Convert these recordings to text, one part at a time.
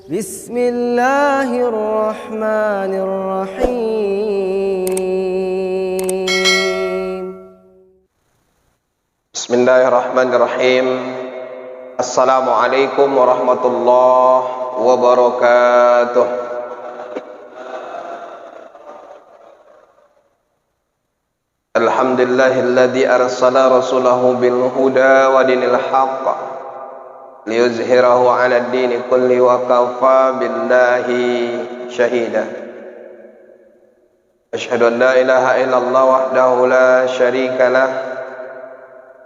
Bismillahirrahmanirrahim. Bismillahirrahmanirrahim. Assalamualaikum warahmatullahi wabarakatuh. Alhamdulillahilladzi arsala rasulahu bil huda wa dinil haqq liyuzhirahu 'ala ad-dini kulli wa kafa billahi shahida. Asyhadu an la ilaha illallah wahdahu la syarika lah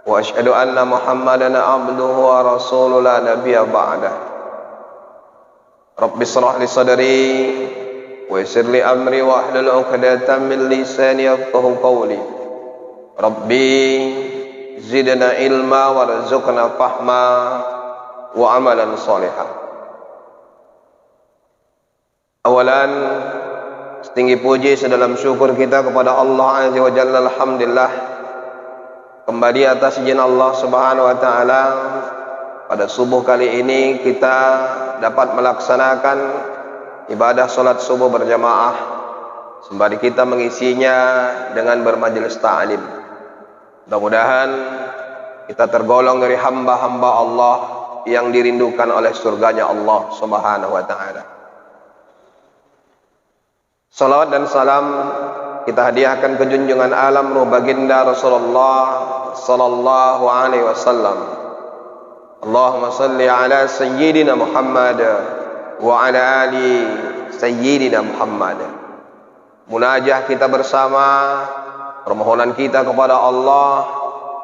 wa asyhadu anna Muhammadan abduhu wa rasuluhu la nabiyya ba'dah. Rabbi shrah li sadri wa yassir li amri wa hlul 'uqdatam min lisani yafqahu qawli. Rabbi zidna ilma warzuqna fahma wa amalan shalihan. Awalan, setinggi puji sedalam syukur kita kepada Allah Azza wa Jalla. Alhamdulillah, kembali atas izin Allah Subhanahu wa taala pada subuh kali ini kita dapat melaksanakan ibadah salat subuh berjamaah sembari kita mengisinya dengan bermajelis ta'lim. Mudah-mudahan kita tergolong dari hamba-hamba Allah yang dirindukan oleh surganya Allah Subhanahu wa taala. Salawat dan salam kita hadiahkan ke junjungan alam ruh baginda Rasulullah sallallahu alaihi wasallam. Allahumma salli ala sayyidina Muhammad wa ala ali sayyidina Muhammad. Munajah kita bersama, permohonan kita kepada Allah,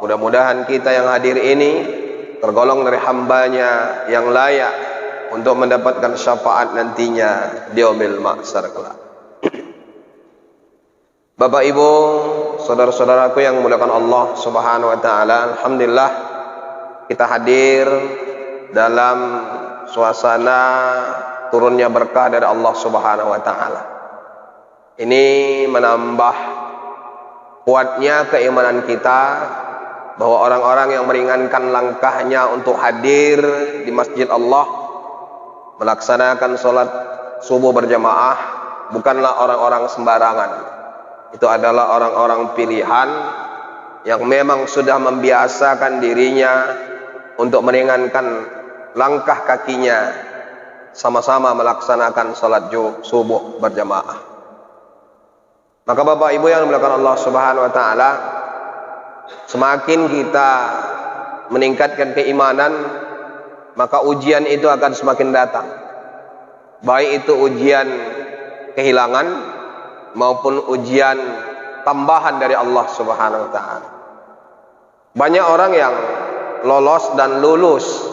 mudah-mudahan kita yang hadir ini tergolong dari hambanya yang layak untuk mendapatkan syafaat nantinya di yaumil mahsyar kelak. Bapak Ibu, saudara-saudaraku yang muliakan Allah Subhanahu wa taala, alhamdulillah kita hadir dalam suasana turunnya berkah dari Allah Subhanahu wa taala. Ini menambah kuatnya keimanan kita bahwa orang-orang yang meringankan langkahnya untuk hadir di masjid Allah melaksanakan sholat subuh berjamaah bukanlah orang-orang sembarangan. Itu adalah orang-orang pilihan yang memang sudah membiasakan dirinya untuk meringankan langkah kakinya sama-sama melaksanakan sholat subuh berjamaah. Maka Bapak Ibu yang dimuliakan Allah Subhanahu wa taala, semakin kita meningkatkan keimanan, maka ujian itu akan semakin datang. Baik itu ujian kehilangan maupun ujian tambahan dari Allah Subhanahu wa taala. Banyak orang yang lolos dan lulus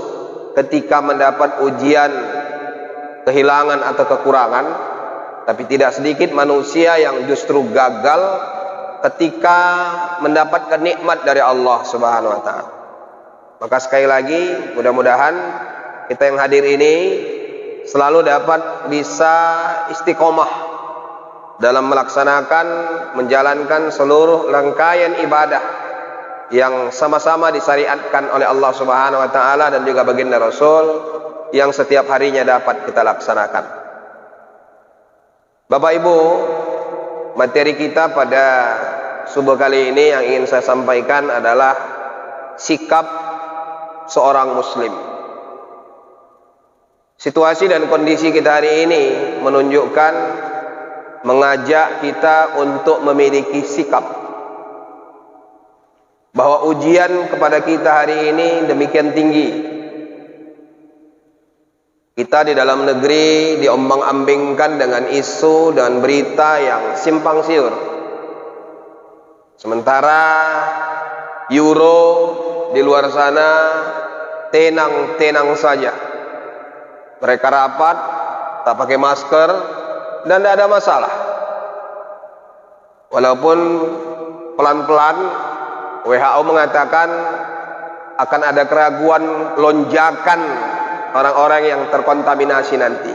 ketika mendapat ujian kehilangan atau kekurangan, tapi tidak sedikit manusia yang justru gagal ketika mendapatkan nikmat dari Allah Subhanahu wa taala. Maka sekali lagi, mudah-mudahan kita yang hadir ini selalu dapat bisa istiqomah dalam melaksanakan, menjalankan seluruh rangkaian ibadah yang sama-sama disyariatkan oleh Allah Subhanahu wa taala dan juga baginda Rasul yang setiap harinya dapat kita laksanakan. Bapak Ibu, materi kita pada subuh kali ini yang ingin saya sampaikan adalah sikap seorang muslim. Situasi dan kondisi kita hari ini menunjukkan, mengajak kita untuk memiliki sikap bahwa ujian kepada kita hari ini demikian tinggi. Kita di dalam negeri diombang-ambingkan dengan isu dan berita yang simpang siur. Sementara euro di luar sana tenang-tenang saja. Mereka rapat, tak pakai masker, dan tidak ada masalah. Walaupun pelan-pelan WHO mengatakan akan ada keraguan lonjakan orang-orang yang terkontaminasi nanti.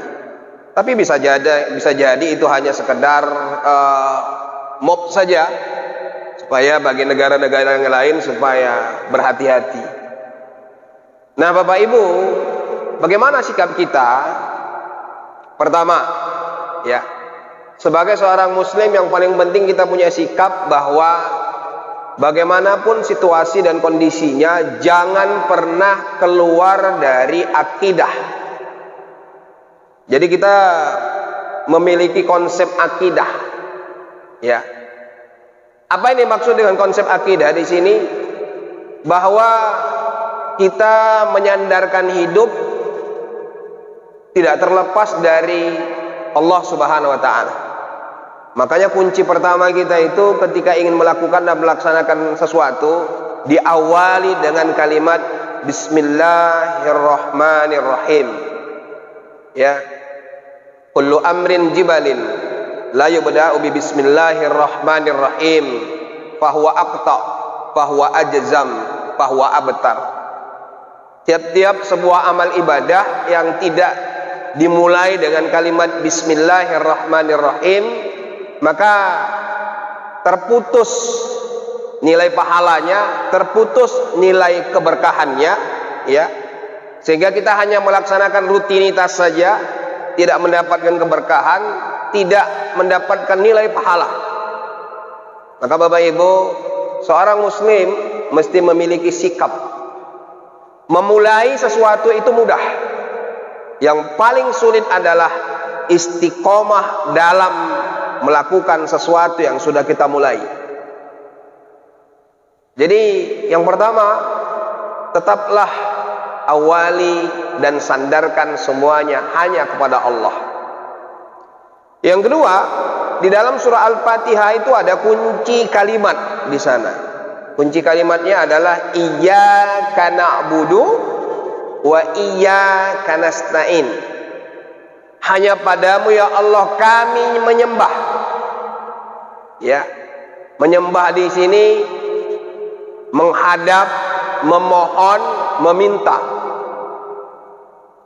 Tapi bisa jadi itu hanya sekedar mob saja, supaya bagi negara-negara yang lain supaya berhati-hati. Nah Bapak Ibu, bagaimana sikap kita Pertama, ya, sebagai seorang muslim yang paling penting kita punya sikap bahwa bagaimanapun situasi dan kondisinya, jangan pernah keluar dari akidah. Jadi kita memiliki konsep akidah, ya. Apa ini maksud dengan konsep akidah di sini? Bahwa kita menyandarkan hidup tidak terlepas dari Allah Subhanahu wa taala. Makanya kunci pertama kita itu ketika ingin melakukan dan melaksanakan sesuatu, diawali dengan kalimat Bismillahirrahmanirrahim. Ya. Kullu amrin jibalin la yubda'u bi bismillahirrahmanirrahim fahuwa aqta fahuwa ajzam fahuwa abtar. Tiap-tiap sebuah amal ibadah yang tidak dimulai dengan kalimat Bismillahirrahmanirrahim, maka terputus nilai pahalanya, terputus nilai keberkahannya, ya. Sehingga kita hanya melaksanakan rutinitas saja, tidak mendapatkan keberkahan, tidak mendapatkan nilai pahala. Maka Bapak Ibu, seorang muslim mesti memiliki sikap. Memulai sesuatu itu mudah. Yang paling sulit adalah istiqomah dalam melakukan sesuatu yang sudah kita mulai. Jadi yang pertama, tetaplah awali dan sandarkan semuanya hanya kepada Allah. Yang kedua, di dalam surah Al-Fatihah itu ada kunci kalimat di sana. Kunci kalimatnya adalah Iyyaka na'budu wa iyyaka nasta'in. Hanya padamu ya Allah kami menyembah. Ya. Menyembah di sini menghadap, memohon, meminta.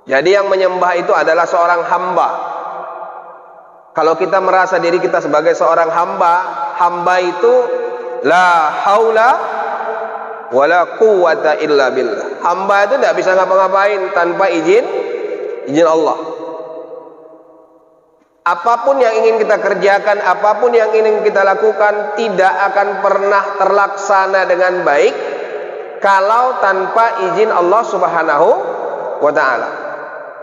Jadi yang menyembah itu adalah seorang hamba. Kalau kita merasa diri kita sebagai seorang hamba, hamba itu la haula wala quwwata illa billah. Hamba itu tidak bisa ngapa-ngapain tanpa izin Allah. Apapun yang ingin kita kerjakan, apapun yang ingin kita lakukan, tidak akan pernah terlaksana dengan baik kalau tanpa izin Allah Subhanahu wa ta'ala.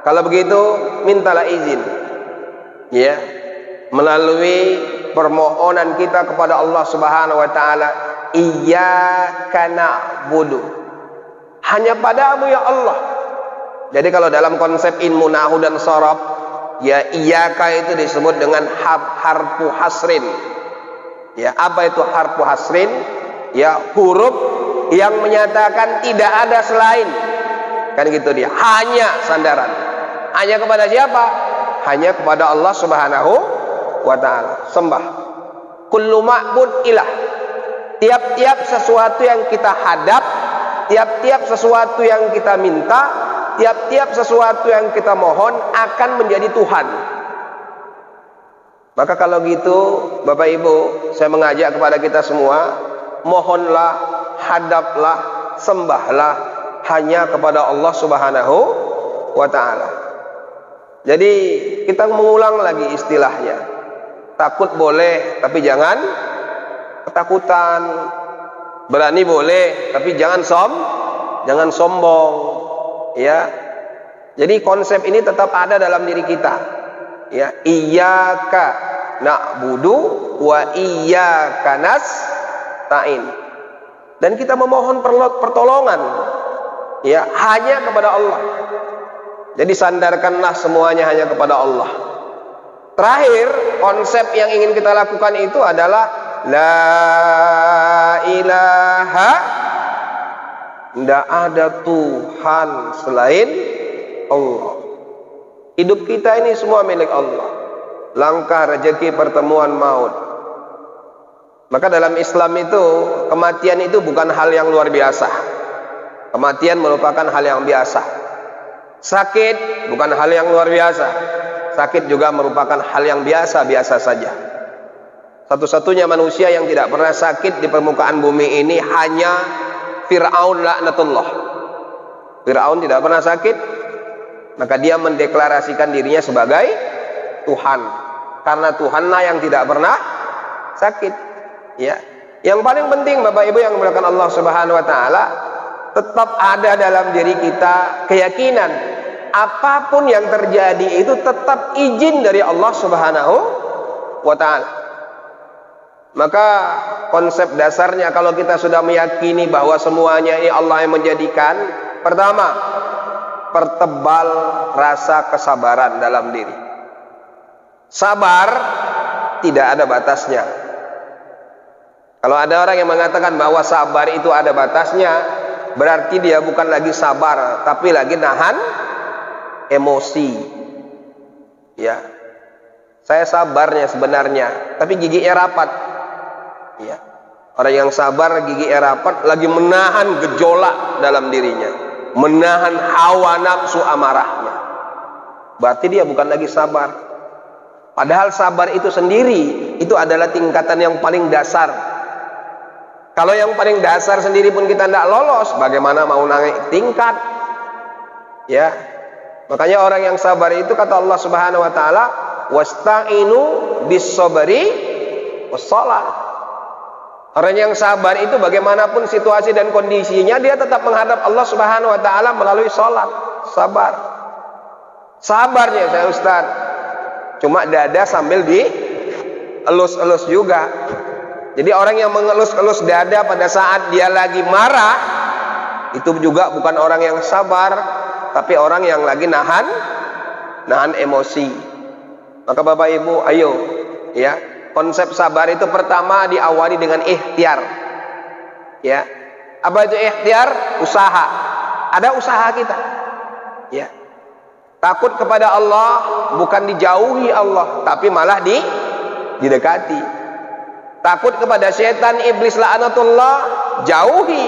Kalau begitu, mintalah izin, ya, melalui permohonan kita kepada Allah Subhanahu wa ta'ala. Iyyaka na'budu, hanya padamu ya Allah. Jadi kalau dalam konsep ilmu nahu dan sharaf, ya iyyaka itu disebut dengan harfu hasrin. Ya, apa itu harfu hasrin? Ya, huruf yang menyatakan tidak ada selain. Kan gitu dia. Hanya sandaran. Hanya kepada siapa? Hanya kepada Allah Subhanahu wa ta'ala. Sembah. Kullu ma'bud ilah. Tiap-tiap sesuatu yang kita hadap, tiap-tiap sesuatu yang kita minta, tiap-tiap sesuatu yang kita mohon akan menjadi Tuhan. Maka kalau gitu Bapak Ibu, saya mengajak kepada kita semua, mohonlah, hadaplah, sembahlah hanya kepada Allah Subhanahu wa ta'ala. Jadi kita mengulang lagi istilahnya. Takut boleh, tapi jangan ketakutan. Berani boleh, tapi jangan sombong, ya. Jadi konsep ini tetap ada dalam diri kita, ya. Iyyaka na'budu wa iyyaka nasta'in. Dan kita memohon pertolongan, ya, hanya kepada Allah. Jadi sandarkanlah semuanya hanya kepada Allah. Terakhir, konsep yang ingin kita lakukan itu adalah la ilaha, tidak ada Tuhan selain Allah. Hidup kita ini semua milik Allah. Langkah, rezeki, pertemuan, maut. Maka dalam Islam itu, kematian itu bukan hal yang luar biasa. Kematian merupakan hal yang biasa. Sakit bukan hal yang luar biasa. Sakit juga merupakan hal yang biasa-biasa saja. Satu-satunya manusia yang tidak pernah sakit di permukaan bumi ini hanya Fir'aun laknatullah. Fir'aun tidak pernah sakit, maka dia mendeklarasikan dirinya sebagai Tuhan. Karena Tuhanlah yang tidak pernah sakit. Ya. Yang paling penting Bapak Ibu yang dimuliakan Allah Subhanahu wa taala, tetap ada dalam diri kita keyakinan apapun yang terjadi itu tetap izin dari Allah Subhanahu wa taala. Maka konsep dasarnya kalau kita sudah meyakini bahwa semuanya ini Allah yang menjadikan, pertama, pertebal rasa kesabaran dalam diri. Sabar tidak ada batasnya. Kalau ada orang yang mengatakan bahwa sabar itu ada batasnya, berarti dia bukan lagi sabar, tapi lagi nahan emosi. Ya, saya sabarnya sebenarnya, tapi giginya rapat. Ya, orang yang sabar giginya rapat, lagi menahan gejolak dalam dirinya, menahan hawa nafsu amarahnya. Berarti dia bukan lagi sabar. Padahal sabar itu sendiri itu adalah tingkatan yang paling dasar. Kalau yang paling dasar sendiri pun kita tidak lolos, bagaimana mau naik tingkat? Ya, makanya orang yang sabar itu kata Allah Subhanahu wa taala, wasta'inu bis-sabri was-shalah. Orang yang sabar itu bagaimanapun situasi dan kondisinya, dia tetap menghadap Allah Subhanahu wa taala melalui salat. Sabar. Sabarnya saya Ustaz, cuma dada sambil dielus-elus juga. Jadi orang yang mengelus-elus dada pada saat dia lagi marah, itu juga bukan orang yang sabar, tapi orang yang lagi nahan emosi. Maka Bapak Ibu, ayo ya, konsep sabar itu pertama diawali dengan ikhtiar. Ya. Apa itu ikhtiar? Usaha. Ada usaha kita. Ya. Takut kepada Allah bukan dijauhi Allah, tapi malah didekati. Takut kepada setan, iblis laknatullah, jauhi.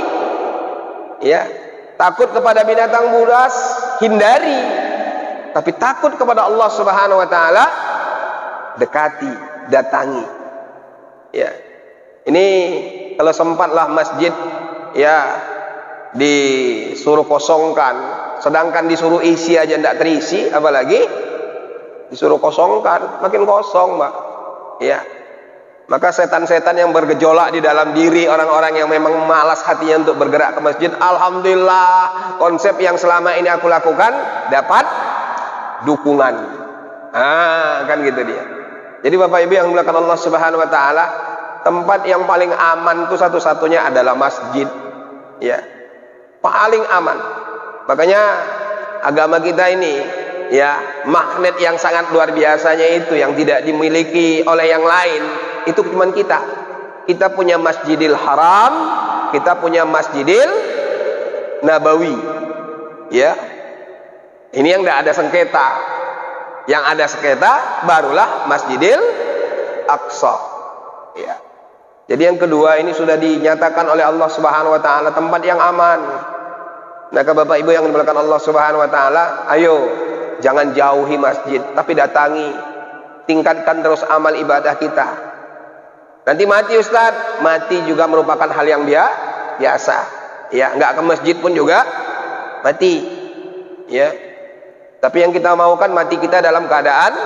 Ya. Takut kepada binatang buas, hindari. Tapi takut kepada Allah Subhanahu wa taala, dekati, datangi. Ya. Ini kalau sempatlah masjid ya disuruh kosongkan, sedangkan disuruh isi aja tidak terisi, apalagi disuruh kosongkan, makin kosong, Mbak. Ya. Maka setan-setan yang bergejolak di dalam diri orang-orang yang memang malas hatinya untuk bergerak ke masjid, alhamdulillah konsep yang selama ini aku lakukan dapat dukungan. Kan gitu dia. Jadi Bapak Ibu yang dimuliakan Allah Subhanahu wa taala, tempat yang paling aman itu satu-satunya adalah masjid. Ya. Paling aman. Makanya agama kita ini ya, magnet yang sangat luar biasanya itu yang tidak dimiliki oleh yang lain. Itu cuma kita. Kita punya Masjidil Haram, kita punya Masjidil Nabawi. Ya. Ini yang tidak ada sengketa. Yang ada sengketa barulah Masjidil Aqsa. Ya. Jadi yang kedua ini sudah dinyatakan oleh Allah Subhanahu wa taala tempat yang aman. Maka Bapak Ibu yang dimuliakan Allah Subhanahu wa taala, ayo jangan jauhi masjid, tapi datangi. Tingkatkan terus amal ibadah kita. Nanti mati Ustaz, mati juga merupakan hal yang biasa. Ya, enggak ke masjid pun juga mati. Ya. Tapi yang kita maukan mati kita dalam keadaan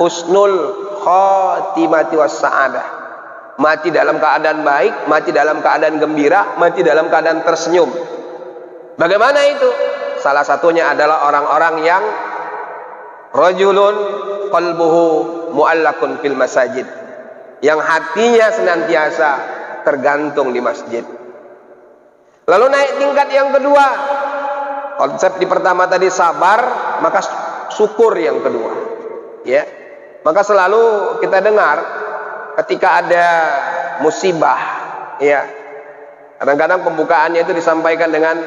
husnul khatimati was sa'adah. Mati dalam keadaan baik, mati dalam keadaan gembira, mati dalam keadaan tersenyum. Bagaimana itu? Salah satunya adalah orang-orang yang rajulun qalbuhu mu'allakun fil masajid, yang hatinya senantiasa tergantung di masjid. Lalu naik tingkat yang kedua. Konsep di pertama tadi sabar, maka syukur yang kedua. Ya. Maka selalu kita dengar ketika ada musibah, ya. Kadang-kadang pembukaannya itu disampaikan dengan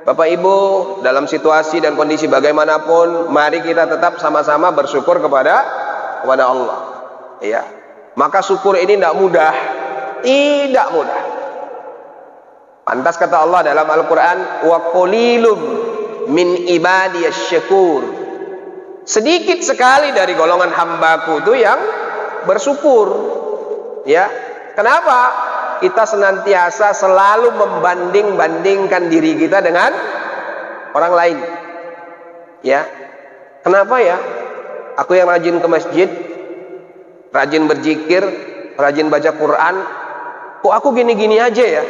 Bapak Ibu, dalam situasi dan kondisi bagaimanapun, mari kita tetap sama-sama bersyukur kepada Allah. Ya. Maka syukur ini tidak mudah. Tidak mudah. Pantas kata Allah dalam Al-Quran, wa qalilum min ibadiyasy syakur. Sedikit sekali dari golongan hambaku itu yang bersyukur. Ya. Kenapa? Kita senantiasa selalu membanding-bandingkan diri kita dengan orang lain. Ya. Kenapa ya? Aku yang rajin ke masjid, rajin berzikir, rajin baca Quran, kok aku gini-gini aja ya?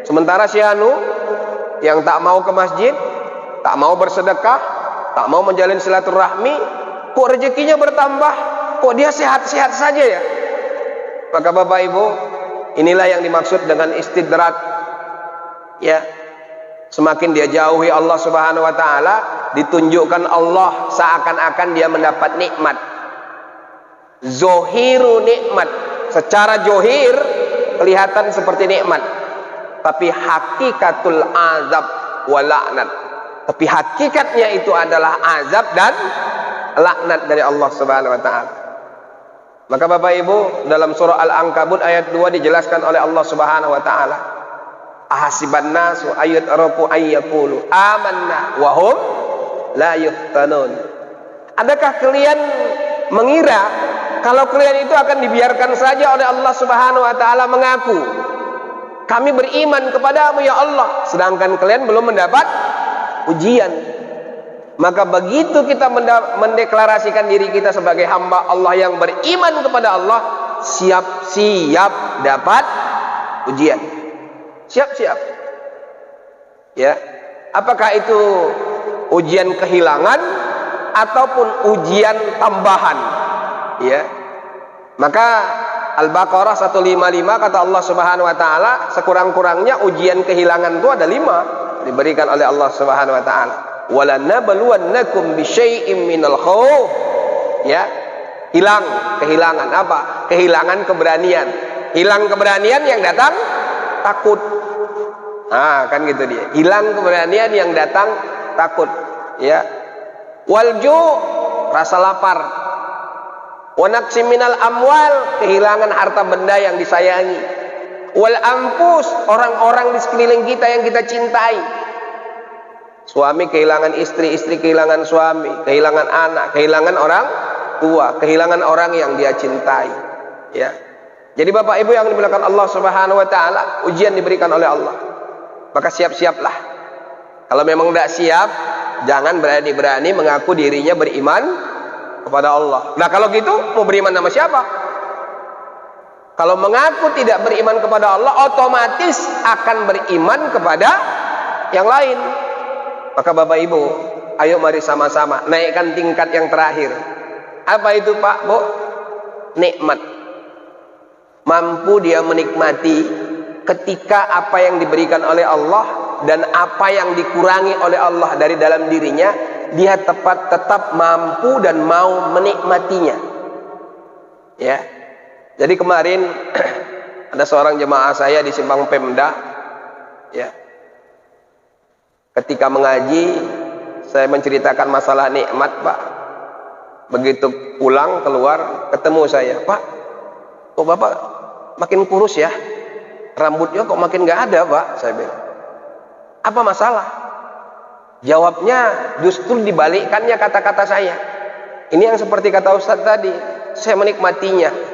Sementara si Anu yang tak mau ke masjid, tak mau bersedekah, tak mau menjalin silaturahmi, kok rezekinya bertambah, kok dia sehat-sehat saja ya? Maka Bapak Ibu, inilah yang dimaksud dengan istidrak. Ya, semakin dia jauhi Allah Subhanahu wa taala, ditunjukkan Allah seakan-akan dia mendapat nikmat. Zohiru nikmat, secara zohir kelihatan seperti nikmat, tapi hakikatul azab wa la'nat, tapi hakikatnya itu adalah azab dan laknat dari Allah Subhanahu wa taala. Maka Bapak Ibu, dalam surah Al-Ankabut ayat 2 dijelaskan oleh Allah Subhanahu wa taala, ahasiban nasu ayyutraku ayyaqulu amanna wa hum la yuftanun. Adakah kalian mengira kalau kalian itu akan dibiarkan saja oleh Allah Subhanahu wa taala mengaku kami beriman kepadamu ya Allah, sedangkan kalian belum mendapat ujian? Maka begitu kita mendeklarasikan diri kita sebagai hamba Allah yang beriman kepada Allah, siap-siap dapat ujian. Siap-siap. Ya. Apakah itu ujian kehilangan ataupun ujian tambahan? Ya. Maka Al-Baqarah 155 kata Allah Subhanahu wa taala, sekurang-kurangnya ujian kehilangan itu ada 5 diberikan oleh Allah Subhanahu wa taala. Walanabluwannakum bisyai'im minal khauf. Ya. Hilang, kehilangan apa? Kehilangan keberanian. Hilang keberanian yang datang takut. Nah, kan gitu dia. Hilang keberanian yang datang takut. Ya. Walju, rasa lapar. Wa naqsim minal amwal, kehilangan harta benda yang disayangi. Wal anfus, orang-orang di sekeliling kita yang kita cintai. Suami kehilangan istri, istri kehilangan suami, kehilangan anak, kehilangan orang tua, kehilangan orang yang dia cintai. Ya. Jadi Bapak Ibu yang dimuliakan Allah Subhanahu wa taala, ujian diberikan oleh Allah. Maka siap-siaplah. Kalau memang tidak siap, jangan berani-berani mengaku dirinya beriman kepada Allah. Nah, kalau gitu mau beriman sama siapa? Kalau mengaku tidak beriman kepada Allah, otomatis akan beriman kepada yang lain. Maka Bapak Ibu, ayo mari sama-sama naikkan tingkat yang terakhir. Apa itu Pak, Bu? Nikmat. Mampu dia menikmati ketika apa yang diberikan oleh Allah dan apa yang dikurangi oleh Allah dari dalam dirinya, dia tetap mampu dan mau menikmatinya. Ya. Jadi kemarin ada seorang jemaah saya di Simpang Pemda, ya. Ketika mengaji, saya menceritakan masalah nikmat, Pak. Begitu pulang keluar, ketemu saya, Pak, kok Bapak makin kurus ya? Rambutnya kok makin nggak ada, Pak? Saya bilang. Apa masalah? Jawabnya justru dibalikkannya kata-kata saya. Ini yang seperti kata Ustadz tadi, saya menikmatinya.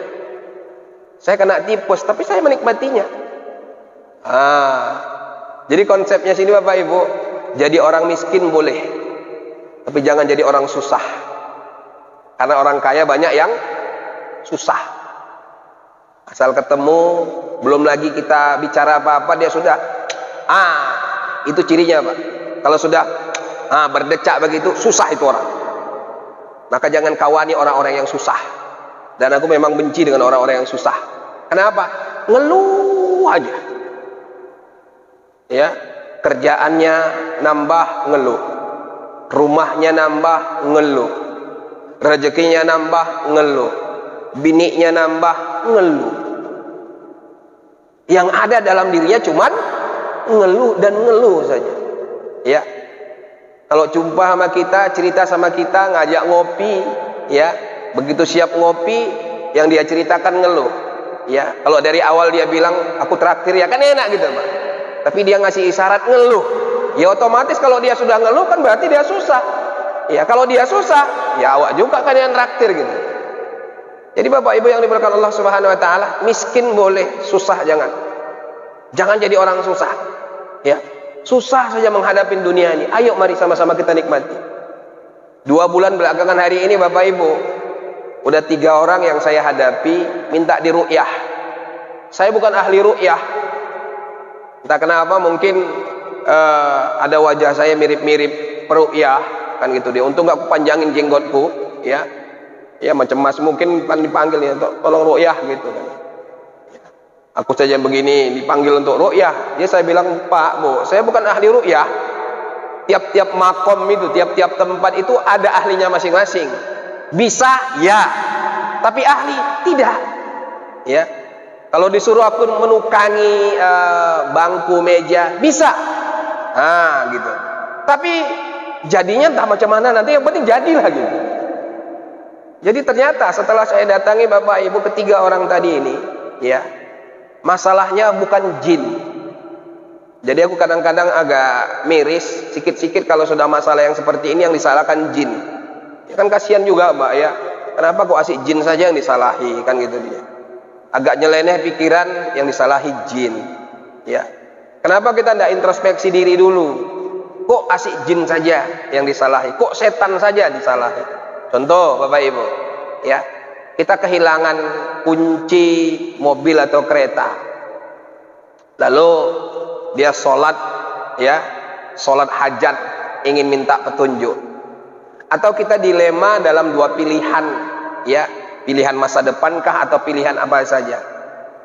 Saya kena tipes, tapi saya menikmatinya. Jadi konsepnya sini Bapak Ibu, jadi orang miskin boleh, tapi jangan jadi orang susah. Karena orang kaya banyak yang susah. Asal ketemu, belum lagi kita bicara apa-apa, dia sudah, itu cirinya Pak. Kalau sudah berdecak begitu, susah itu orang. Maka jangan kawani orang-orang yang susah. Dan aku memang benci dengan orang-orang yang susah. Kenapa? Ngeluh aja. Ya. Kerjaannya nambah, ngeluh. Rumahnya nambah, ngeluh. Rezekinya nambah, ngeluh. Biniknya nambah, ngeluh. Yang ada dalam dirinya cuman ngeluh dan ngeluh saja. Ya. Kalau jumpa sama kita, cerita sama kita, ngajak ngopi, ya. Begitu siap ngopi, yang dia ceritakan ngeluh. Ya. Kalau dari awal dia bilang aku traktir, ya kan enak gitu, Pak. Tapi dia ngasih isyarat ngeluh, ya otomatis kalau dia sudah ngeluh kan berarti dia susah. Ya kalau dia susah, ya awak juga kan yang traktir gitu. Jadi Bapak Ibu yang diberkahi Allah Subhanahu wa taala, miskin boleh, susah jangan. Jangan jadi orang susah. Ya. Susah saja menghadapi dunia ini. Ayo mari sama-sama kita nikmati. 2 bulan belakangan hari ini Bapak Ibu, udah 3 orang yang saya hadapi minta diruqyah. Saya bukan ahli ruqyah, entah kenapa mungkin ada wajah saya mirip-mirip peruqyah kan gitu dia. Untung gak aku panjangin jenggotku, ya macam mas mungkin dipanggil ya, tolong ruqyah gitu kan. Aku saja begini dipanggil untuk ruqyah. Dia saya bilang, Pak, Bu, saya bukan ahli ruqyah. Tiap-tiap makom itu, tiap-tiap tempat itu ada ahlinya masing-masing. Bisa, ya. Tapi ahli, tidak. Ya. Kalau disuruh aku menukangi bangku, meja, bisa. Nah, gitu. Tapi jadinya entah macam mana nanti, yang penting jadilah gitu. Jadi ternyata setelah saya datangi Bapak Ibu ketiga orang tadi ini, ya, masalahnya bukan jin. Jadi aku kadang-kadang agak miris sikit-sikit kalau sudah masalah yang seperti ini yang disalahkan jin. Ya kan kasihan juga Mbak ya. Kenapa kok asik jin saja yang disalahi, kan gitu dia. Agak nyeleneh pikiran yang disalahi jin. Ya. Kenapa kita tidak introspeksi diri dulu? Kok asik jin saja yang disalahi? Kok setan saja disalahi? Contoh Bapak Ibu, ya. Kita kehilangan kunci mobil atau kereta. Lalu dia sholat, ya, sholat hajat, ingin minta petunjuk. Atau kita dilema dalam 2 pilihan, ya, pilihan masa depankah atau pilihan apa saja.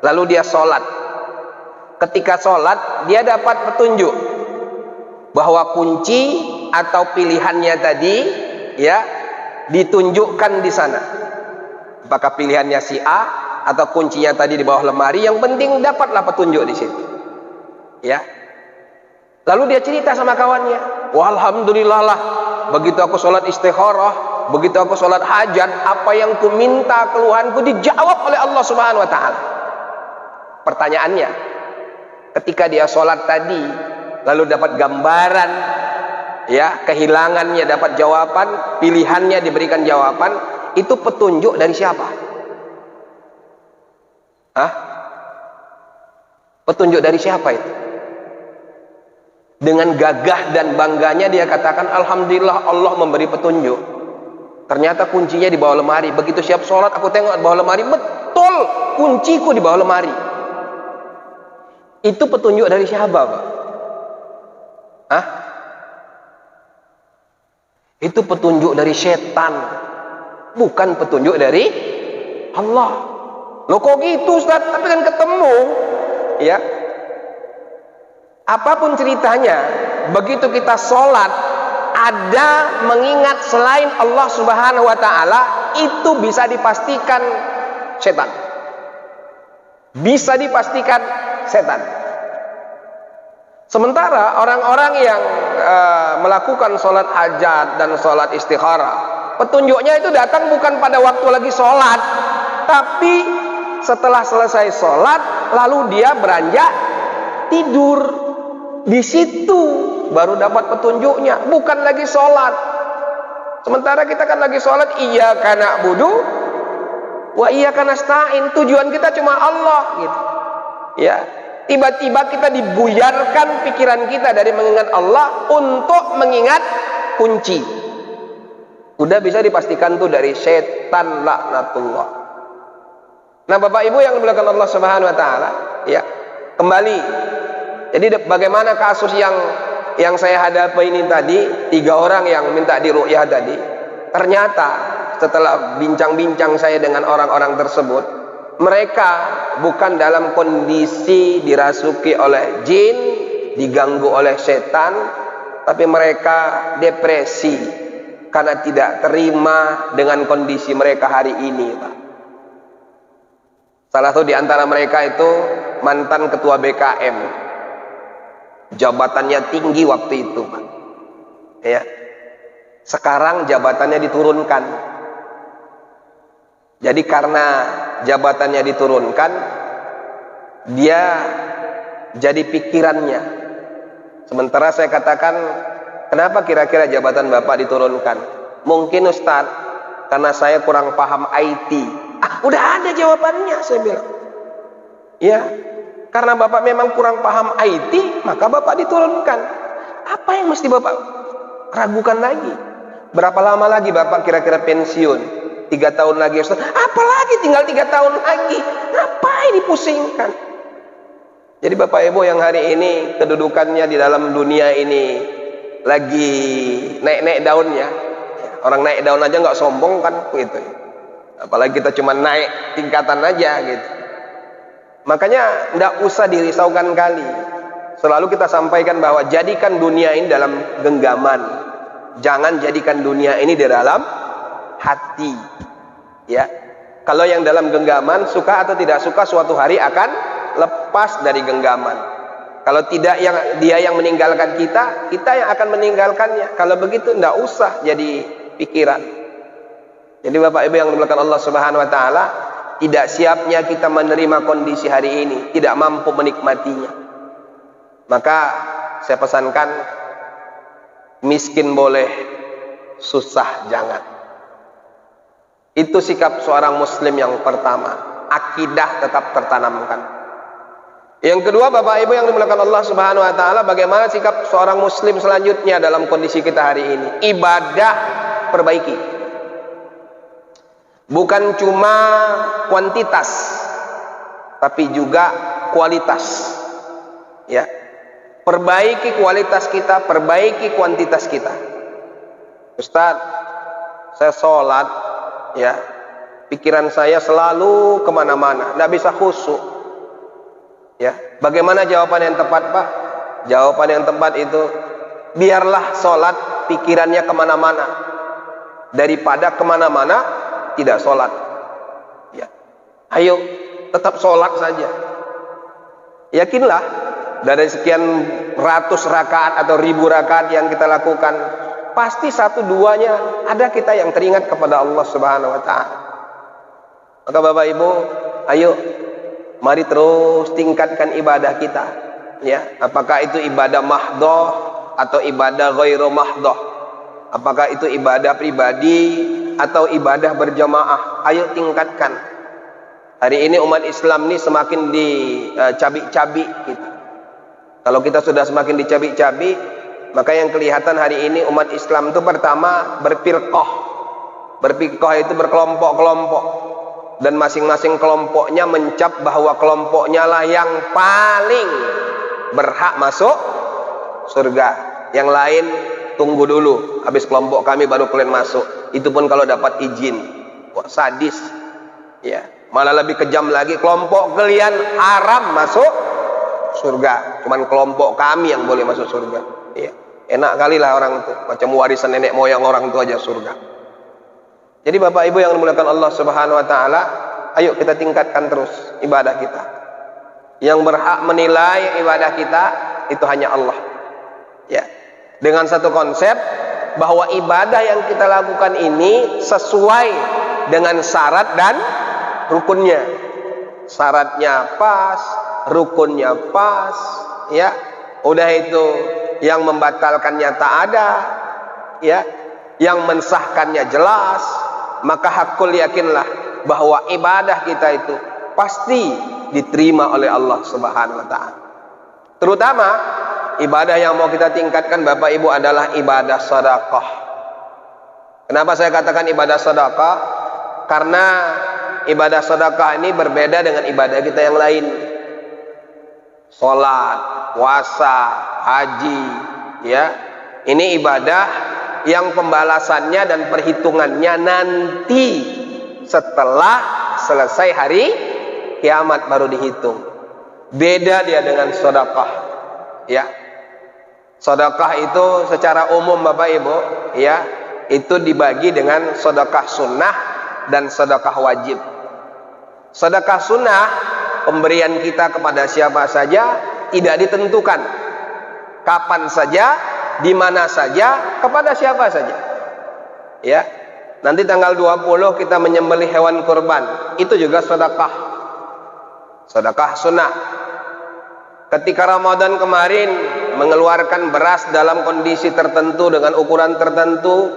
Lalu dia sholat. Ketika sholat, dia dapat petunjuk bahwa kunci atau pilihannya tadi, ya, ditunjukkan di sana. Apakah pilihannya si A atau kuncinya tadi di bawah lemari, yang penting dapatlah petunjuk di situ. Ya. Lalu dia cerita sama kawannya, wah alhamdulillah lah, begitu aku sholat istikharah, begitu aku sholat hajat, apa yang ku minta keluhanku dijawab oleh Allah Subhanahu wa taala. Pertanyaannya, ketika dia sholat tadi lalu dapat gambaran, ya, kehilangannya dapat jawaban, pilihannya diberikan jawaban, itu petunjuk dari siapa? Hah? Petunjuk dari siapa itu? Dengan gagah dan bangganya dia katakan, alhamdulillah Allah memberi petunjuk. Ternyata kuncinya di bawah lemari. Begitu siap sholat aku tengok di bawah lemari, betul kunciku di bawah lemari. Itu petunjuk dari siapa, Pak? Hah? Itu petunjuk dari setan, bukan petunjuk dari Allah. Loh kok gitu Ustaz? Tapi kan ketemu, ya. Apapun ceritanya, begitu kita sholat ada mengingat selain Allah Subhanahu wa taala, itu bisa dipastikan setan. Bisa dipastikan setan. Sementara orang-orang yang melakukan sholat hajat dan sholat istikharah, petunjuknya itu datang bukan pada waktu lagi sholat, tapi setelah selesai sholat lalu dia beranjak tidur. Di situ baru dapat petunjuknya, bukan lagi sholat. Sementara kita kan lagi sholat, iyyaka na'budu wa iyyaka nasta'in, tujuan kita cuma Allah gitu. Ya, tiba-tiba kita dibuyarkan pikiran kita dari mengingat Allah untuk mengingat kunci. Udah bisa dipastikan tuh dari setan, laknatullah. Nah Bapak Ibu yang dimuliakan Allah Subhanahu wa taala, ya, kembali. Jadi bagaimana kasus yang saya hadapi ini tadi, 3 orang yang minta diruqyah tadi. Ternyata setelah bincang-bincang saya dengan orang-orang tersebut, mereka bukan dalam kondisi dirasuki oleh jin, diganggu oleh setan, tapi mereka depresi karena tidak terima dengan kondisi mereka hari ini, Pak. Salah satu di antara mereka itu mantan ketua BKM. Jabatannya tinggi waktu itu, Pak. Ya. Sekarang jabatannya diturunkan. Jadi karena jabatannya diturunkan, dia jadi pikirannya. Sementara saya katakan, kenapa kira-kira jabatan Bapak diturunkan? Mungkin Ustaz, karena saya kurang paham IT. Udah ada jawabannya, saya bilang. Ya. Karena Bapak memang kurang paham IT, maka Bapak diturunkan. Apa yang mesti Bapak ragukan lagi? Berapa lama lagi Bapak kira-kira pensiun? 3 tahun lagi Ustaz. Apalagi tinggal 3 tahun lagi. Ngapain dipusingkan? Jadi Bapak Ibu yang hari ini kedudukannya di dalam dunia ini lagi naik-naik daunnya. Orang naik daun aja nggak sombong kan gitu. Apalagi kita cuma naik tingkatan aja gitu. Makanya tidak usah dirisaukan kali. Selalu kita sampaikan bahwa jadikan dunia ini dalam genggaman. Jangan jadikan dunia ini di dalam hati. Ya. Kalau yang dalam genggaman, suka atau tidak suka suatu hari akan lepas dari genggaman. Kalau tidak dia yang meninggalkan kita, kita yang akan meninggalkannya. Kalau begitu tidak usah jadi pikiran. Jadi Bapak Ibu yang dimuliakan Allah Subhanahu wa taala, tidak siapnya kita menerima kondisi hari ini, tidak mampu menikmatinya. Maka saya pesankan, miskin boleh, susah jangan. Itu sikap seorang muslim yang pertama. Akidah tetap tertanamkan. Yang kedua, Bapak Ibu yang dimuliakan Allah Subhanahu wa taala, bagaimana sikap seorang muslim selanjutnya dalam kondisi kita hari ini? Ibadah perbaiki. Bukan cuma kuantitas, tapi juga kualitas. Ya. Perbaiki kualitas kita, perbaiki kuantitas kita. Ustaz, saya sholat, ya, pikiran saya selalu kemana-mana, tidak bisa khusyuk. Ya, bagaimana jawaban yang tepat, Pak? Jawaban yang tepat itu, biarlah sholat pikirannya kemana-mana, daripada kemana-mana tidak sholat. Ya, ayo tetap sholat saja. Yakinlah, dari sekian ratus rakaat atau ribu rakaat yang kita lakukan, pasti 1-2-nya ada kita yang teringat kepada Allah Subhanahu wa taala. Maka Bapak Ibu, ayo mari terus tingkatkan ibadah kita. Ya, apakah itu ibadah mahdhah atau ibadah ghairu mahdhah? Apakah itu ibadah pribadi atau ibadah berjamaah? Ayo tingkatkan. Hari ini umat Islam ini semakin dicabik-cabik gitu. Kalau kita sudah semakin dicabik-cabik, maka yang kelihatan hari ini umat Islam itu pertama berfirqah. Berfirqah itu berkelompok-kelompok. Dan masing-masing kelompoknya mencap bahwa kelompoknya lah yang paling berhak masuk surga. Yang lain tunggu dulu, habis kelompok kami baru kalian masuk. Itu pun kalau dapat izin. Wah, sadis. Ya, malah lebih kejam lagi, kelompok kalian haram masuk surga, cuman kelompok kami yang boleh masuk surga. Ya, enak kali lah orang itu, macam warisan nenek moyang orang itu aja surga. Jadi Bapak Ibu yang dimuliakan Allah Subhanahu wa taala, ayo kita tingkatkan terus ibadah kita. Yang berhak menilai ibadah kita itu hanya Allah. Ya. Dengan satu konsep bahwa ibadah yang kita lakukan ini sesuai dengan syarat dan rukunnya. Syaratnya pas, rukunnya pas, ya. Udah itu yang membatalkannya tak ada, ya. Yang mensahkannya jelas. Maka hakul yakinlah bahwa ibadah kita itu pasti diterima oleh Allah Subhanahu wa taala. Terutama ibadah yang mau kita tingkatkan Bapak Ibu adalah ibadah sedekah. Kenapa saya katakan ibadah sedekah? Karena ibadah sedekah ini berbeda dengan ibadah kita yang lain. Salat, puasa, haji, ya. Ini ibadah yang pembalasannya dan perhitungannya nanti setelah selesai hari kiamat baru dihitung. Beda dia dengan sedekah. Ya. Sedekah itu secara umum Bapak Ibu, ya, itu dibagi dengan sedekah sunnah dan sedekah wajib. Sedekah sunnah, pemberian kita kepada siapa saja tidak ditentukan. Kapan saja, di mana saja, kepada siapa saja. Ya. Nanti tanggal 20 kita menyembelih hewan kurban. Itu juga sedekah. Sedekah sunnah. Ketika Ramadan kemarin mengeluarkan beras dalam kondisi tertentu dengan ukuran tertentu,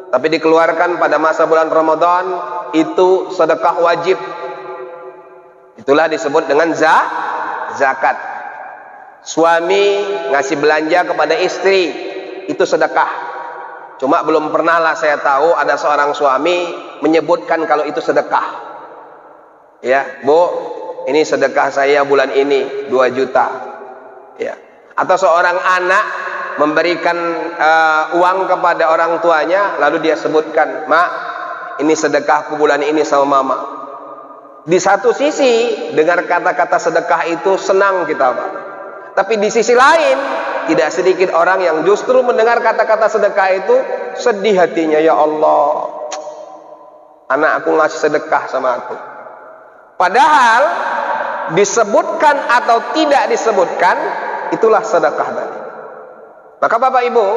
tapi dikeluarkan pada masa bulan Ramadan, itu sedekah wajib. Itulah disebut dengan zakat. Suami ngasih belanja kepada istri, itu sedekah. Cuma belum pernah lah saya tahu ada seorang suami menyebutkan kalau itu sedekah. Ya, Bu, ini sedekah saya bulan ini 2 juta. Ya. Atau seorang anak memberikan uang kepada orang tuanya, lalu dia sebutkan, "Mak, ini sedekahku bulan ini sama mama." Di satu sisi dengar kata-kata sedekah itu senang kita, Pak. Tapi di sisi lain tidak sedikit orang yang justru mendengar kata-kata sedekah itu sedih hatinya. Ya Allah, anak aku ngasih sedekah sama aku. Padahal disebutkan atau tidak disebutkan, itulah sedekah tadi. Maka Bapak Ibu,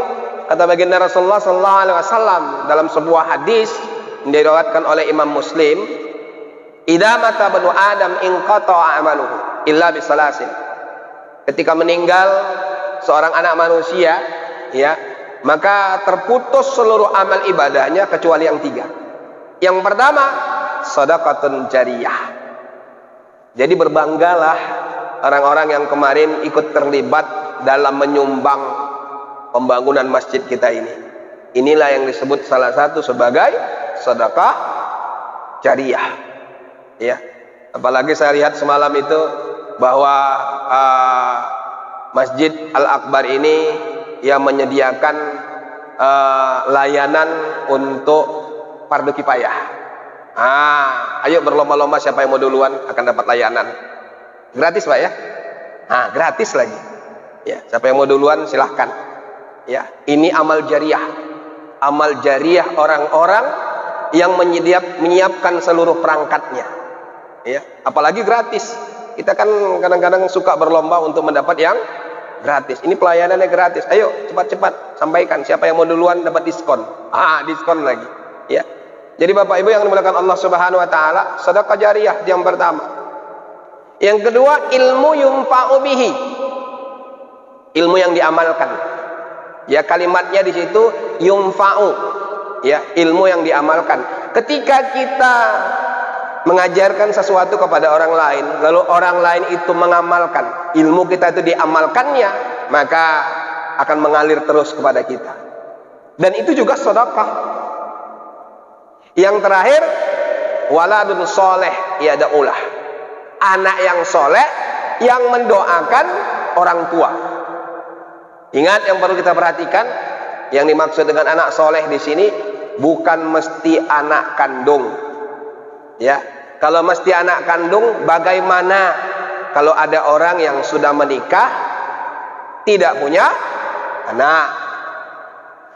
kata baginda Rasulullah SAW dalam sebuah hadis yang diriwayatkan oleh Imam Muslim, "Idza mata banu Adam inqata'a amaluhu illa bisalasin." Ketika meninggal seorang anak manusia, ya, maka terputus seluruh amal ibadahnya kecuali yang 3. Yang pertama, shadaqatun jariyah. Jadi berbanggalah orang-orang yang kemarin ikut terlibat dalam menyumbang pembangunan masjid kita ini. Inilah yang disebut salah satu sebagai sedekah jariyah. Ya. Apalagi saya lihat semalam itu bahwa Masjid Al-Akbar ini yang menyediakan layanan untuk fardu kifayah. Ayo berlomba-lomba siapa yang mau duluan akan dapat layanan. Gratis, Pak ya? Gratis lagi. Ya, siapa yang mau duluan silahkan. Ya, ini amal jariyah. Amal jariyah orang-orang yang menyiapkan seluruh perangkatnya. Ya, apalagi gratis. Kita kan kadang-kadang suka berlomba untuk mendapat yang gratis. Ini pelayanannya gratis. Ayo cepat-cepat sampaikan siapa yang mau duluan dapat diskon. Diskon lagi. Ya. Jadi Bapak Ibu yang dimuliakan Allah Subhanahu wa taala, sedekah jariyah yang pertama. Yang kedua, ilmu yunfa'u bihi. Ilmu yang diamalkan. Ya, kalimatnya di situ yunfa'u. Ya, ilmu yang diamalkan. Ketika kita mengajarkan sesuatu kepada orang lain, lalu orang lain itu mengamalkan, ilmu kita itu diamalkannya, maka akan mengalir terus kepada kita. Dan itu juga sedekah. Yang terakhir, waladun soleh yada'ulah. Anak yang soleh yang mendoakan orang tua. Ingat yang perlu kita perhatikan, yang dimaksud dengan anak soleh di sini bukan mesti anak kandung. Ya, kalau mesti anak kandung, bagaimana kalau ada orang yang sudah menikah tidak punya anak?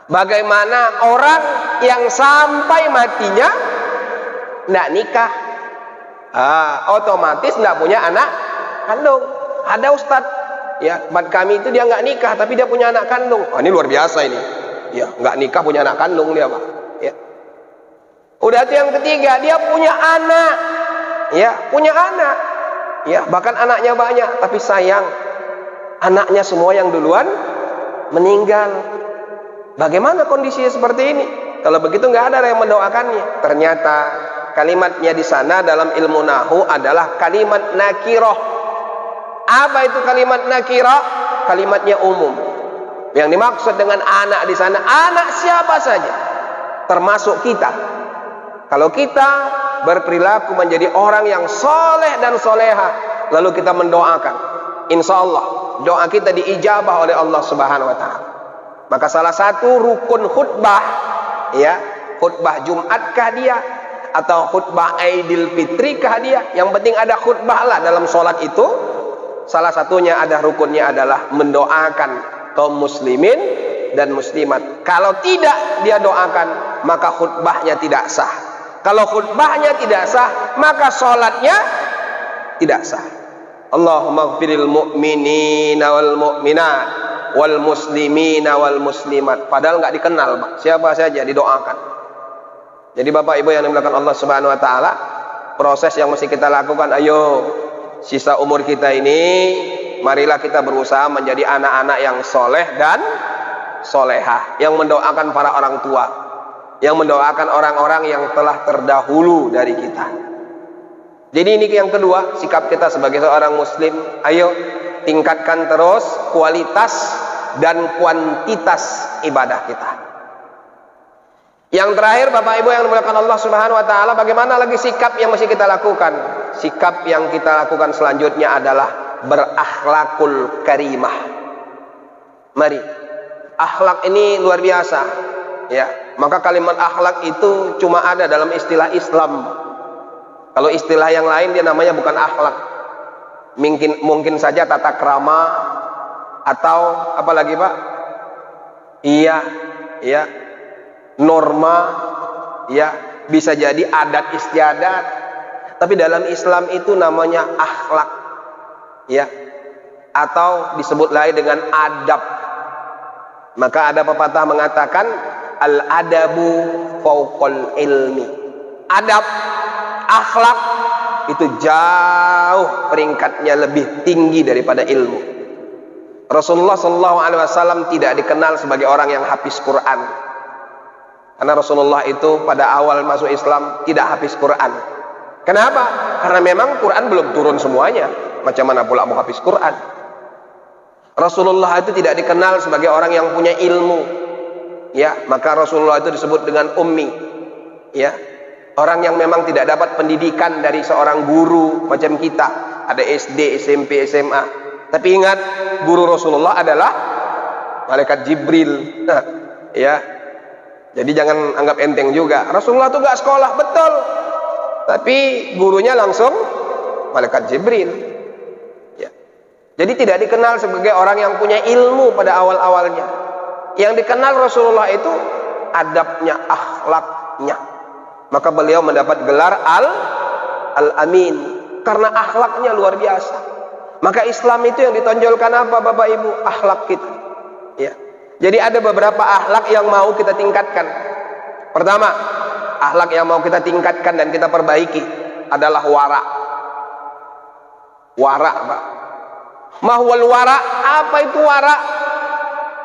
Bagaimana orang yang sampai matinya tidak nikah? Otomatis tidak punya anak kandung. Ada ustadz, ya, tempat kami itu dia nggak nikah tapi dia punya anak kandung. Ini luar biasa ini. Ya, nggak nikah punya anak kandung dia, Pak. Ya. Udah itu yang ketiga, dia punya anak. Ya, punya anak. Ya, bahkan anaknya banyak, tapi sayang anaknya semua yang duluan meninggal. Bagaimana kondisinya seperti ini? Kalau begitu nggak ada yang mendoakannya. Ternyata kalimatnya di sana dalam ilmu nahwu adalah kalimat nakirah. Apa itu kalimat nakirah? Kalimatnya umum. Yang dimaksud dengan anak di sana, anak siapa saja, termasuk kita. Kalau kita berperilaku menjadi orang yang soleh dan soleha, lalu kita mendoakan, insya Allah doa kita diijabah oleh Allah Subhanahu wa taala. Maka salah satu rukun khutbah, ya, khutbah Jumatkah dia atau khutbah Aidil Fitrikah dia, yang penting ada khutbah lah dalam sholat itu. Salah satunya ada rukunnya adalah mendoakan kaum muslimin dan muslimat. Kalau tidak dia doakan, maka khutbahnya tidak sah. Kalau khutbahnya tidak sah, maka sholatnya tidak sah. Allahumma ighfiril mu'minina wal mu'minat wal muslimina wal muslimat. Padahal nggak dikenal, Pak. Siapa saja didoakan. Jadi Bapak Ibu yang dimuliakan Allah Subhanahu wa taala, proses yang mesti kita lakukan, ayo sisa umur kita ini, marilah kita berusaha menjadi anak-anak yang soleh dan solehah, yang mendoakan para orang tua, yang mendoakan orang-orang yang telah terdahulu dari kita. Jadi ini yang kedua, sikap kita sebagai seorang muslim. Ayo tingkatkan terus kualitas dan kuantitas ibadah kita. Yang terakhir, Bapak Ibu yang dimuliakan Allah Subhanahu wa taala, bagaimana lagi sikap yang mesti kita lakukan? Sikap yang kita lakukan selanjutnya adalah berakhlakul karimah. Mari, akhlak ini luar biasa, ya. Maka kalimat akhlak itu cuma ada dalam istilah Islam. Kalau istilah yang lain dia namanya bukan akhlak. Mungkin saja tata krama atau apa lagi, Pak? Iya, ya. Norma, ya, bisa jadi adat istiadat, tapi dalam Islam itu namanya akhlak, ya, atau disebut lain dengan adab. Maka ada pepatah mengatakan al adabu fauqal ilmi. Adab, akhlak itu jauh peringkatnya lebih tinggi daripada ilmu. Rasulullah SAW tidak dikenal sebagai orang yang hafiz Quran. Karena Rasulullah itu pada awal masuk Islam tidak hafiz Quran. Kenapa? Karena memang Quran belum turun semuanya. Macam mana pula mau hafiz Quran? Rasulullah itu tidak dikenal sebagai orang yang punya ilmu. Ya, maka Rasulullah itu disebut dengan ummi. Ya, orang yang memang tidak dapat pendidikan dari seorang guru macam kita. Ada SD, SMP, SMA. Tapi ingat, guru Rasulullah adalah malaikat Jibril. Nah, ya. Jadi jangan anggap enteng juga. Rasulullah itu gak sekolah, betul. Tapi gurunya langsung malaikat Jibril. Ya. Jadi tidak dikenal sebagai orang yang punya ilmu pada awal-awalnya. Yang dikenal Rasulullah itu adabnya, akhlaknya. Maka beliau mendapat gelar Al-Amin. Karena akhlaknya luar biasa. Maka Islam itu yang ditonjolkan apa, Bapak Ibu? Akhlak kita. Ya. Jadi ada beberapa akhlak yang mau kita tingkatkan. Pertama, akhlak yang mau kita tingkatkan dan kita perbaiki adalah wara. Wara, Pak. Mahwal wara, apa itu wara?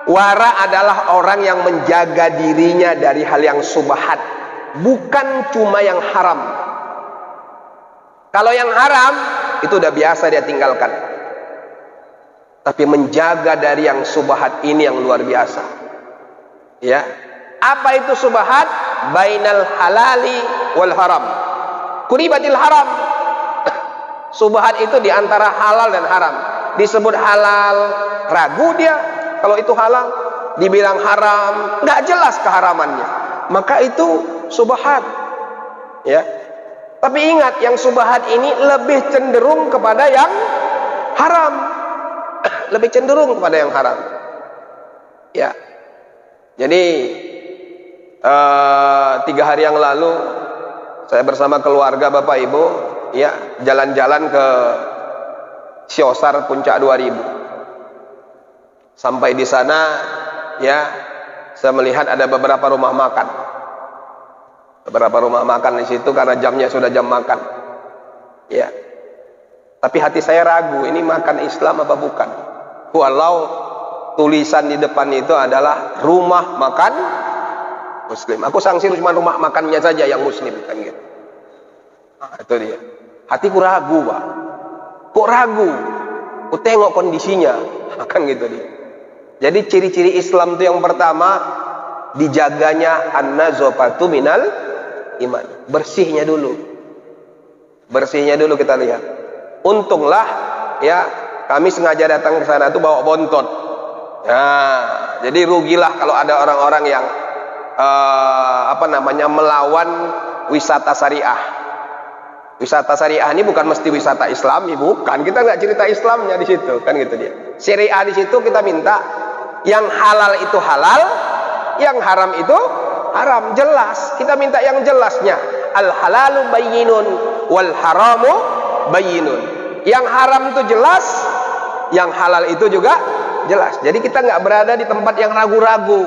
Wara adalah orang yang menjaga dirinya dari hal yang subhat, bukan cuma yang haram. Kalau yang haram itu udah biasa dia tinggalkan. Tapi menjaga dari yang subhat ini yang luar biasa. Ya. Apa itu subhat? Bainal halali wal haram. Kuribatil haram. Subhat itu di antara halal dan haram. Disebut halal, ragu dia kalau itu halal. Dibilang haram, nggak jelas keharamannya. Maka itu subhat. Ya. Tapi ingat, yang subhat ini lebih cenderung kepada yang haram. Lebih cenderung kepada yang haram. Ya. Jadi 3 hari yang lalu saya bersama keluarga Bapak Ibu, ya, jalan-jalan ke Siosar Puncak 2000. Sampai di sana, ya, saya melihat ada beberapa rumah makan. Beberapa rumah makan di situ karena jamnya sudah jam makan. Ya. Tapi hati saya ragu, ini makan Islam apa bukan? Walau tulisan di depan itu adalah rumah makan Muslim. Aku sangsi cuma rumah makannya saja yang Muslim, kan gitu. Nah, itu dia. Hatiku ragu, Pak. Kok ragu? Aku tengok kondisinya, kan gitu dia. Jadi ciri-ciri Islam itu yang pertama, dijaganya an-nazafatu minal iman. Bersihnya dulu. Bersihnya dulu kita lihat. Untunglah, ya, kami sengaja datang ke sana itu bawa bontot. Nah, jadi rugilah kalau ada orang-orang yang melawan wisata syariah. Wisata syariah ini bukan mesti wisata Islami, bukan. Kita nggak cerita Islamnya di situ, kan gitu dia. Syariah di situ kita minta yang halal itu halal, yang haram itu haram, jelas. Kita minta yang jelasnya. Al halalu bayyinun wal haramu bayyinun. Yang haram itu jelas, yang halal itu juga jelas. Jadi kita nggak berada di tempat yang ragu-ragu.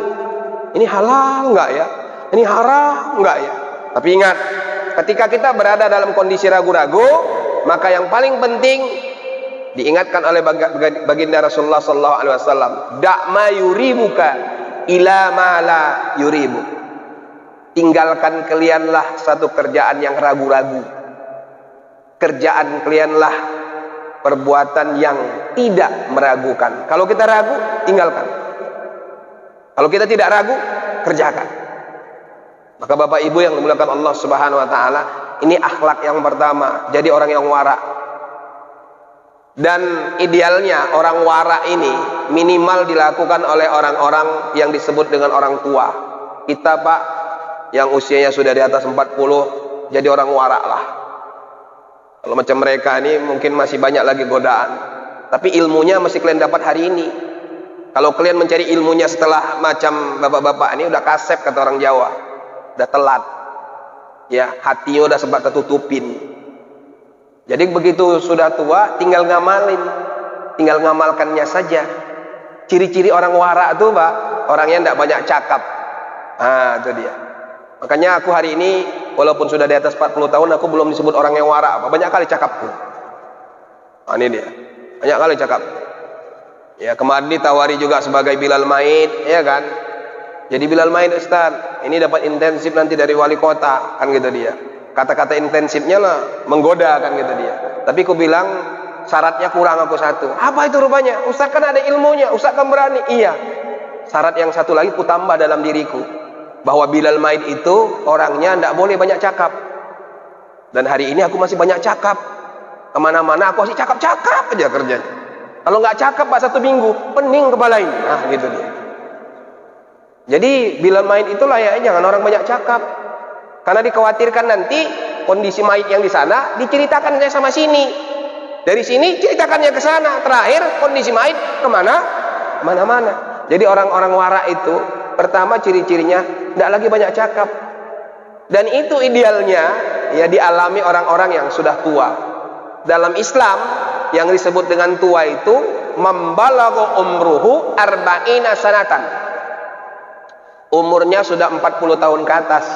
Ini halal nggak ya? Ini haram nggak ya? Tapi ingat, ketika kita berada dalam kondisi ragu-ragu, maka yang paling penting diingatkan oleh baginda Rasulullah SAW, "Da'ma yuribuka ila ma la yuribu." Tinggalkan kalianlah satu kerjaan yang ragu-ragu. Kerjaan kalianlah perbuatan yang tidak meragukan. Kalau kita ragu, tinggalkan. Kalau kita tidak ragu, kerjakan. Maka Bapak Ibu yang dimuliakan Allah Subhanahu wa taala, ini akhlak yang pertama, jadi orang yang wara. Dan idealnya orang wara ini minimal dilakukan oleh orang-orang yang disebut dengan orang tua. Kita Pak yang usianya sudah di atas 40, jadi orang wara lah. Kalau macam mereka ini mungkin masih banyak lagi godaan, tapi ilmunya masih kalian dapat hari ini. Kalau kalian mencari ilmunya setelah macam bapak-bapak ini udah kasep, kata orang Jawa, udah telat ya, hatinya udah sempat tertutupin. Jadi begitu sudah tua tinggal ngamalin, tinggal ngamalkannya saja. Ciri-ciri orang wara itu Pak, orangnya tidak banyak cakap. Itu dia. Makanya aku hari ini walaupun sudah di atas 40 tahun, aku belum disebut orang yang wara, Pak. Banyak kali cakapku. Ini dia, banyak kali cakap. Ya, kemarin ditawari juga sebagai Bilal Maid, ya kan? Jadi Bilal Maid, Ustaz, ini dapat intensif nanti dari wali kota, kan gitu dia. Kata-kata intensifnya lah menggoda, kan gitu dia. Tapi aku bilang syaratnya kurang aku satu. Apa itu rupanya? Ustaz kan ada ilmunya, Ustaz kan berani. Iya. Syarat yang satu lagi ku tambah dalam diriku, bahwa Bilal Maid itu orangnya tidak boleh banyak cakap. Dan hari ini aku masih banyak cakap. Kemana-mana aku masih cakap-cakap aja kerjanya. Kalau nggak cakap Pak 1 minggu, pening kepala ini. Gitu dia. Jadi Bilal Maid itu layaknya jangan orang banyak cakap. Karena dikhawatirkan nanti kondisi maid yang di sana diceritakan saya sama sini. Dari sini ceritakannya ke sana. Terakhir kondisi maid kemana? Mana-mana. Jadi orang-orang wara itu pertama ciri-cirinya tidak lagi banyak cakap. Dan itu idealnya ya dialami orang-orang yang sudah tua. Dalam Islam yang disebut dengan tua itu membalagha umruhu arba'ina sanatan. Umurnya sudah 40 tahun ke atas.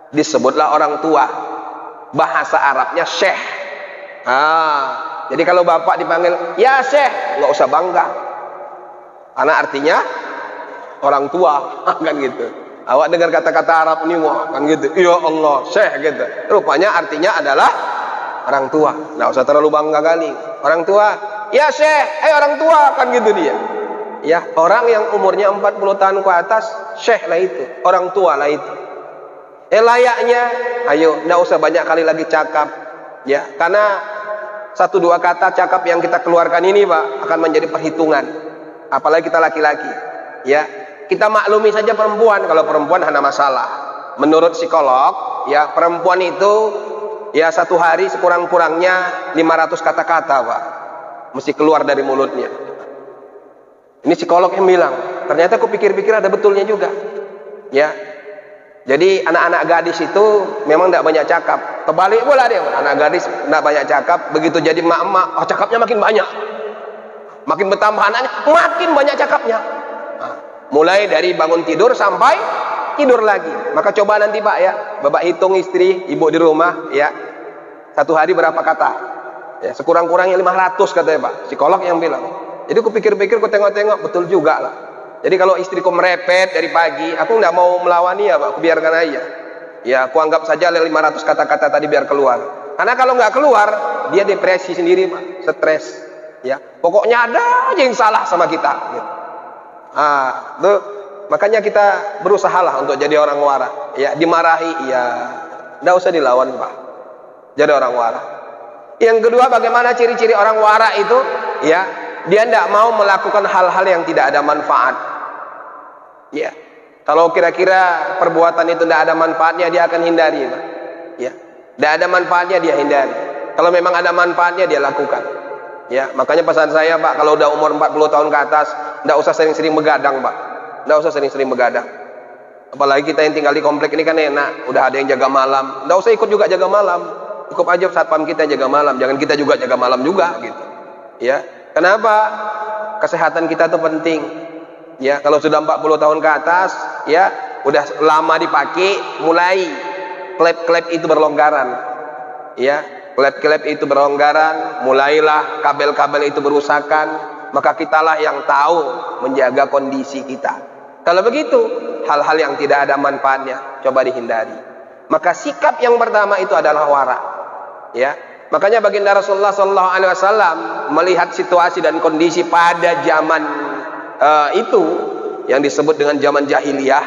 Disebutlah orang tua. Bahasa Arabnya syekh. Jadi kalau bapak dipanggil ya syekh, nggak usah bangga. Karena artinya orang tua, kan gitu. Awak dengar kata-kata Arab ini, wah, kan gitu. Ya Allah, syekh gitu. Rupanya artinya adalah orang tua. Nggak usah terlalu bangga kali. Orang tua, ya syekh, orang tua, kan gitu dia. Ya, orang yang umurnya 40 tahun ke atas, syekh lah itu, orang tua lah itu. Layaknya, ayo, nggak usah banyak kali lagi cakap, ya, karena 1-2 kata cakap yang kita keluarkan ini Pak akan menjadi perhitungan. Apalagi kita laki-laki, ya, kita maklumi saja perempuan. Kalau perempuan hanya masalah. Menurut psikolog, ya, perempuan itu ya 1 hari sekurang-kurangnya 500 kata-kata Pak, mesti keluar dari mulutnya. Ini psikolog yang bilang. Ternyata aku pikir-pikir ada betulnya juga, ya. Jadi anak-anak gadis itu memang tidak banyak cakap. Terbalik pula dia, anak gadis tidak banyak cakap. Begitu jadi mak-mak, cakapnya makin banyak. Makin bertambah anaknya, makin banyak cakapnya. Mulai dari bangun tidur sampai tidur lagi. Maka coba nanti Pak ya, Bapak hitung istri, ibu di rumah ya, 1 hari berapa kata? Ya, sekurang-kurangnya 500 katanya Pak. Psikolog yang bilang. Jadi aku pikir-pikir, aku tengok-tengok, betul juga lah. Jadi kalau istriku merepet dari pagi, aku nggak mau melawan dia Pak, aku biarkan aja. Ya, aku anggap saja 500 kata-kata tadi biar keluar. Karena kalau nggak keluar, dia depresi sendiri Pak, stres. Ya, pokoknya ada aja yang salah sama kita. Gitu. Tuh, makanya kita berusahalah untuk jadi orang wara. Ya, dimarahi, ya, nggak usah dilawan Pak. Jadi orang wara. Yang kedua, bagaimana ciri-ciri orang wara itu? Ya, dia tidak mau melakukan hal-hal yang tidak ada manfaat. Ya, kalau kira-kira perbuatan itu tidak ada manfaatnya, dia akan hindari. Ya, tidak ada manfaatnya dia hindari. Kalau memang ada manfaatnya dia lakukan. Ya, makanya pesan saya Pak, kalau udah umur 40 tahun ke atas, tidak usah sering-sering begadang Pak. Tidak usah sering-sering begadang. Apalagi kita yang tinggal di komplek ini kan enak, udah ada yang jaga malam. Tidak usah ikut juga jaga malam. Cukup aja satpam kita jaga malam, jangan kita juga jaga malam juga gitu. Ya, kenapa? Kesehatan kita itu penting. Ya, kalau sudah 40 tahun ke atas, ya, udah lama dipakai, mulai klep-klep itu berlonggaran. Ya, klep-klep itu berlonggaran, mulailah kabel-kabel itu berusakan, maka kitalah yang tahu menjaga kondisi kita. Kalau begitu, hal-hal yang tidak ada manfaatnya coba dihindari. Maka sikap yang pertama itu adalah wara. Ya, makanya baginda Rasulullah SAW melihat situasi dan kondisi pada zaman itu yang disebut dengan zaman jahiliyah,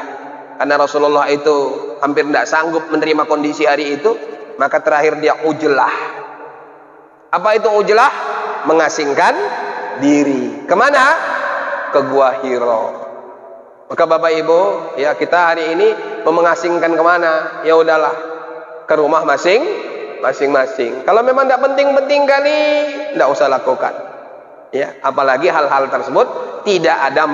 karena Rasulullah itu hampir tidak sanggup menerima kondisi hari itu, maka terakhir dia ujlah. Apa itu ujlah? Mengasingkan diri. Kemana? Ke Gua Hiro. Maka Bapak Ibu, ya kita hari ini mau mengasingkan kemana? Ya udahlah, ke rumah masing-masing. Kalau memang tidak penting-penting kali, tidak usah lakukan. Ya, apalagi hal-hal tersebut tidak ada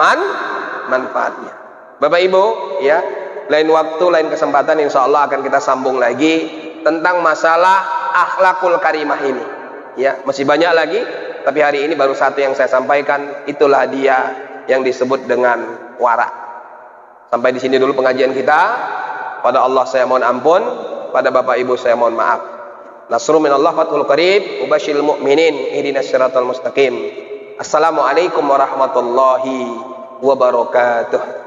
manfaatnya. Bapak Ibu, ya, lain waktu, lain kesempatan, insya Allah akan kita sambung lagi tentang masalah akhlakul karimah ini. Ya, masih banyak lagi, tapi hari ini baru satu yang saya sampaikan. Itulah dia yang disebut dengan wara. Sampai di sini dulu pengajian kita. Pada Allah saya mohon ampun, pada Bapak Ibu saya mohon maaf. Nasrul minallah fathul qarib, ubashil mu'minin, ihdinas siratal mustaqim. Assalamualaikum warahmatullahi wabarakatuh.